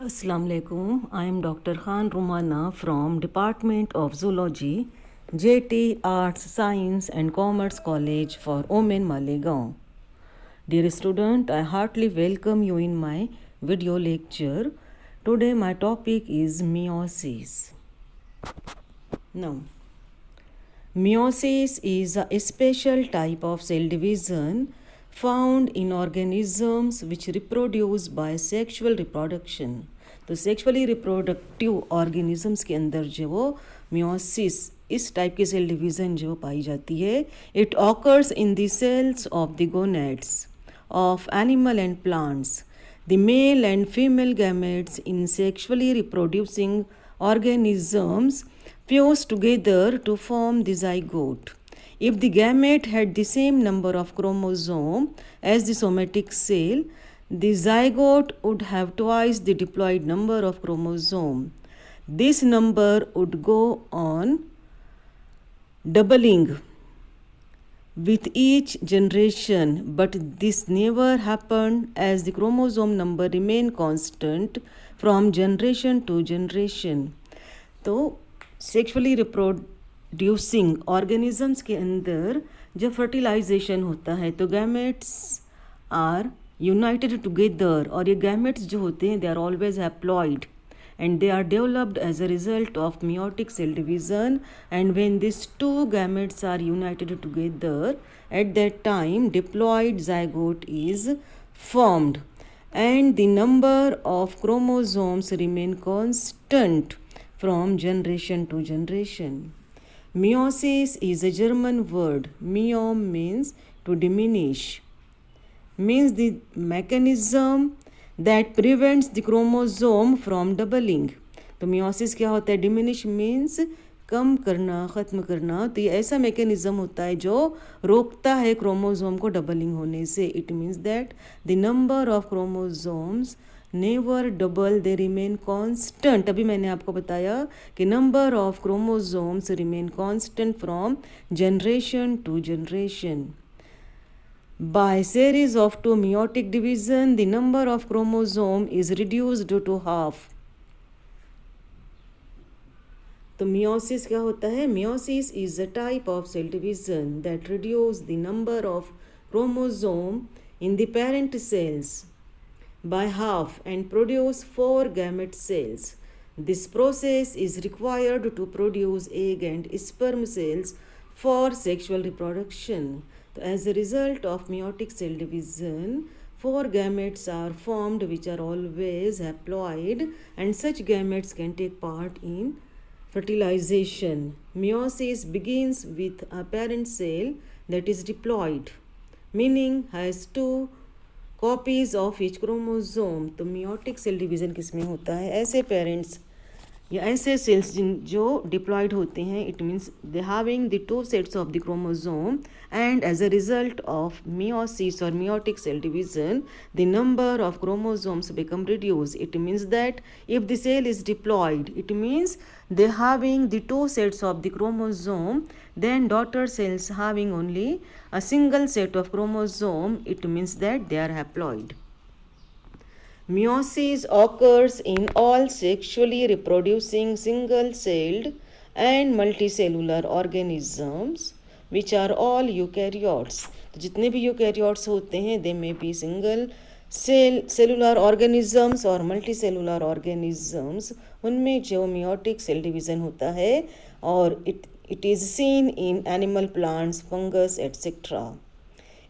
Assalamu alaikum. I am Dr. Khan Rumana from Department of Zoology, JT Arts, Science and Commerce College for Women Malegaon. Dear student, I heartily welcome you in my video lecture. Today my topic is meiosis. Now, meiosis is a special type of cell division found in organisms which reproduce by sexual reproduction. तो sexually reproductive organisms के अंदर जो वो meiosis इस type की cell division जो पाई जाती है, it occurs in the cells of the gonads of animal and plants. The male and female gametes in sexually reproducing organisms fuse together to form the zygote. If the gamete had the same number of chromosomes as the somatic cell, the zygote would have twice the diploid number of chromosomes. This number would go on doubling with each generation, but this never happened as the chromosome number remained constant from generation to generation. तो sexually reproducing organisms के अंदर जब fertilisation होता है तो gametes are United together, और ये gametes जो होते हैं they are always haploid and they are developed as a result of meiotic cell division, and when these two gametes are united together, at that time diploid zygote is formed and the number of chromosomes remain constant from generation to generation. Meiosis is a German word. Meom means to diminish, means the mechanism that prevents the chromosome from doubling. तो meiosis क्या होता है? Diminish means कम करना, ख़त्म करना. तो ये ऐसा मैकेनिज़्म होता है जो रोकता है क्रोमोसोम को डबलिंग होने से. It means that the number of chromosomes never double, they remain constant. अभी मैंने आपको बताया कि number of chromosomes remain constant from generation to generation. By series of two meiotic division, the number of chromosome is reduced to half. तो meiosis क्या होता है? Meiosis is a type of cell division that reduce the number of chromosome in the parent cells by half and produce 4 gamete cells. This process is required to produce egg and sperm cells for sexual reproduction. So as a result of meiotic cell division, 4 gametes are formed which are always haploid, and such gametes can take part in fertilization. Meiosis begins with a parent cell that is diploid, meaning has 2 copies of each chromosome. तो meiotic cell division किसमें होता है? ऐसे parents या ऐसे sales जो diploid होते हैं, it means they having the 2 sets of the chromosome, and as a result of meiosis और meiotic cell division the number of chromosomes become reduce. It means that if the cell is diploid, it means they having the 2 sets of the chromosome, then daughter cells having only a single set of chromosome, it means that they are haploid. Meiosis occurs in all sexually reproducing single-celled and multicellular organisms which are all eukaryotes. तो जितने भी eukaryotes होते हैं they may be single cellular organisms और multicellular organisms, उनमें जो meiotic cell division होता है, और it is seen in animal, plants, fungus, etc.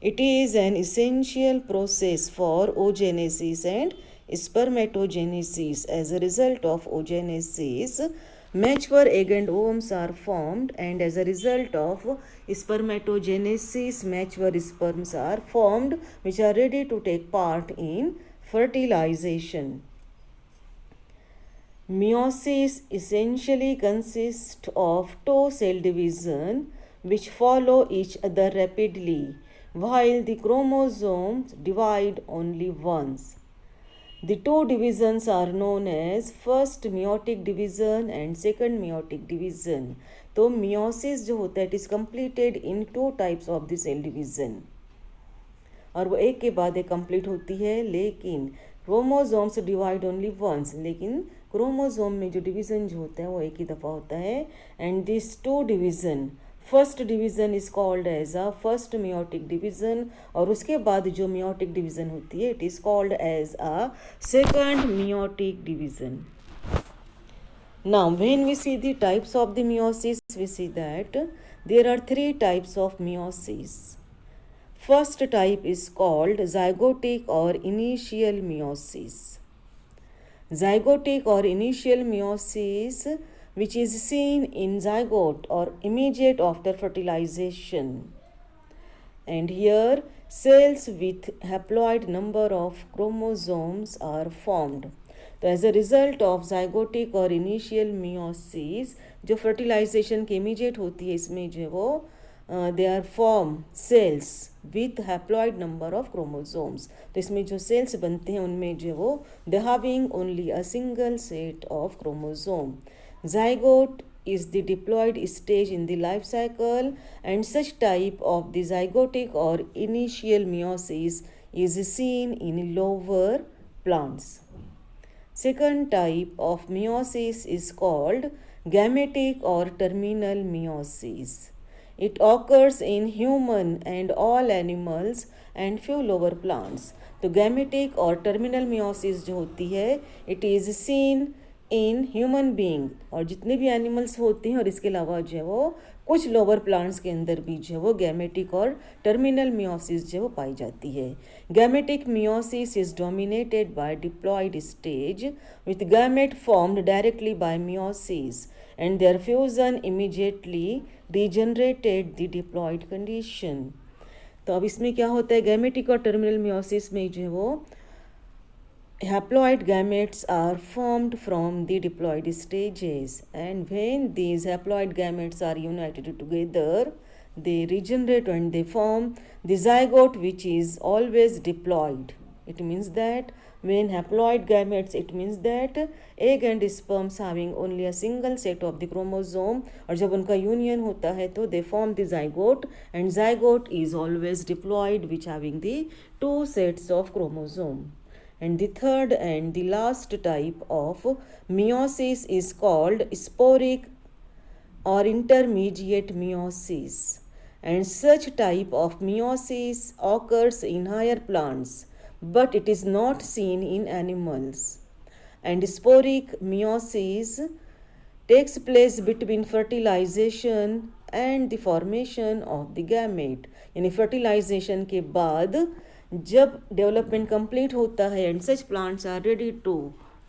It is an essential process for oogenesis and spermatogenesis. As a result of oogenesis, mature egg and ovumes are formed, and as a result of spermatogenesis, mature sperms are formed which are ready to take part in fertilization. Meiosis essentially consists of 2 cell division which follow each other rapidly, while the chromosomes divide only once. The 2 divisions are known as first meiotic division and second meiotic division. तो meiosis जो होता है it is completed in 2 types of the cell division, और वो एक के बाद एक कंप्लीट होती है. लेकिन क्रोमोसोम्स डिवाइड ओनली वंस, लेकिन क्रोमोसोम में जो डिवीज़न जो होता है वो एक ही दफ़ा होता है. And this two division, first division is called as a first meiotic division, और उसके बाद जो मियोटिक डिवीज़न होती है it is called as a second meiotic division. Now, when we see the types of the meiosis, we see that there are three types of meiosis. First type is called zygotic or initial meiosis. Zygotic or initial meiosis, which is seen in zygote or immediate after fertilization. And here cells with haploid number of chromosomes are formed. तो as a result of zygotic और initial meiosis, जो fertilization के immediate होती है, इसमें जो है वो they are form cells with haploid number of chromosomes. तो इसमें जो सेल्स बनते हैं उनमें जो है वो they having only a single set of chromosome. zygote is the diploid stage in the life cycle, and such type of the zygotic or initial meiosis is seen in lower plants. Second type of meiosis is called gametic or terminal meiosis. It occurs in human and all animals and few lower plants. तो gametic और terminal meiosis जो होती है it is seen in human being, और जितने भी animals होते हैं और इसके अलावा जो है वो कुछ लोअर प्लांट्स के अंदर भी जो है वो गैमेटिक और टर्मिनल मियोसिस जो है वो पाई जाती है. Gametic meiosis is dominated by diploid stage with gamete formed directly by meiosis and their fusion immediately regenerated the diploid condition. तो अब इसमें क्या होता है, गैमेटिक और टर्मिनल मियोसिस में जो है वो haploid gametes are formed from the diploid stages, and when these haploid gametes are united together they regenerate and they form the zygote, which is always diploid. It means that when haploid gametes, it means that egg and sperms having only a single set of the chromosome, और जब उनका union होता है तो they form the zygote, and zygote is always diploid, which having the two sets of chromosome. And the third and the last type of meiosis is called sporic or intermediate meiosis. And such type of meiosis occurs in higher plants, but it is not seen in animals. And sporic meiosis takes place between fertilization and the formation of the gamete. यानी fertilization के बाद जब development complete होता है and such plants are ready to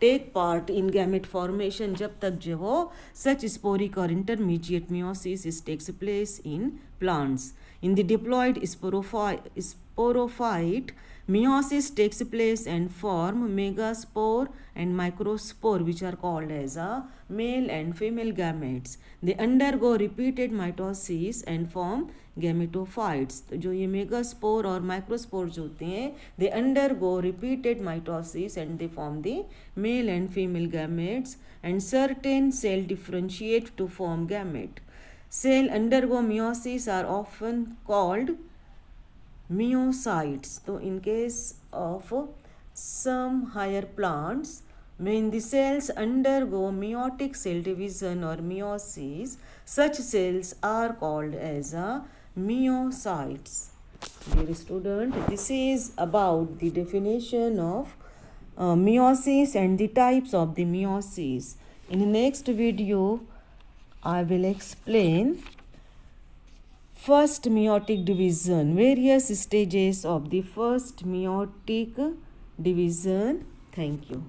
take part in gamete formation, जब तक जो वो सच स्पोरिक और intermediate meiosis takes place in plants. In the diploid sporophyte, meiosis takes place and form megaspore and microspore, which are called as a male and female gametes. They undergo repeated mitosis and form gametophytes. तो जो ये megaspore और microspore जो होते हैं they undergo repeated mitosis and they form the male and female gametes, and certain cell differentiate to form gamete. Cell undergo meiosis are often called meiocytes. So in case of some higher plants, when the cells undergo meiotic cell division or meiosis, such cells are called as a meiocytes. Dear student, this is about the definition of meiosis and the types of the meiosis. In the next video, I will explain first meiotic division, various stages of the first meiotic division. Thank you.